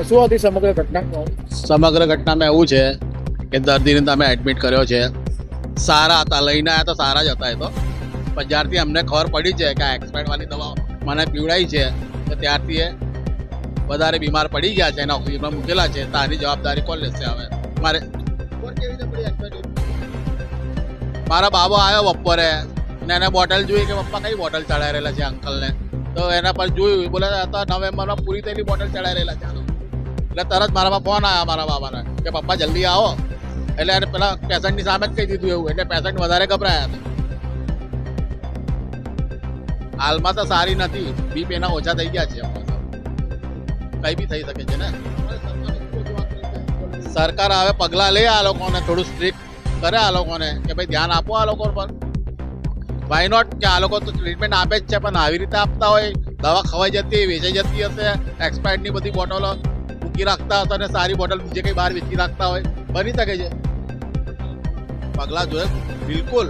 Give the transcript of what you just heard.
શું હતી સમગ્ર ઘટના? સમગ્ર ઘટનામાં એવું છે કે દર્દીને તમે એડમિટ કર્યો છે, સારા હતા, લઈને આવ્યા તો સારા જ હતા એ તો, પણ જ્યારથી અમને ખબર પડી છે કે આ એક્સપાયર્ડ વાળી દવા મને પીવડાવી છે તો ત્યારથી એ વધારે બીમાર પડી ગયા છે, એના ઓક્સિજનમાં મૂકેલા છે. તો આની જવાબદારી કોણ લેશે? હવે મારે મારા બાબો આવ્યો બપોરે ને એને બોટલ જોઈ કે પપ્પા કઈ બોટલ ચડાવી રહેલા છે અંકલને, તો એના પર જોયું, બોલે હતા નવેમ્બરમાં પૂરી થયેલી બોટલ ચડાવી રહેલા છે. એટલે તરત મારામાં ફોન આવ્યા મારા બાબાને કે પપ્પા જલ્દી આવો. એટલે એને પેલા પેશન્ટની સામે જ કહી દીધું એવું, એટલે પેશન્ટ વધારે ગભરાયા હતા. હાલમાં તો સારી નથી, બીપ એના ઓછા થઈ ગયા છે. કઈ બી થઈ શકે છે ને. સરકાર હવે પગલાં લે, આ લોકોને થોડું સ્ટ્રિક્ટ કરે, આ લોકોને કે ભાઈ ધ્યાન આપો આ લોકો પર. વાય નોટ કે આ લોકો તો ટ્રીટમેન્ટ આપે જ છે, પણ આવી રીતે આપતા હોય, દવા ખવાઈ જતી, વેચાઈ જતી હશે, એક્સપાયર્ડની બધી બોટલો મૂકી રાખતા હશે અને સારી બોટલ બીજે કંઈ બહાર વેચી રાખતા હોય, બની શકે છે. પગલાં જોઈએ બિલકુલ.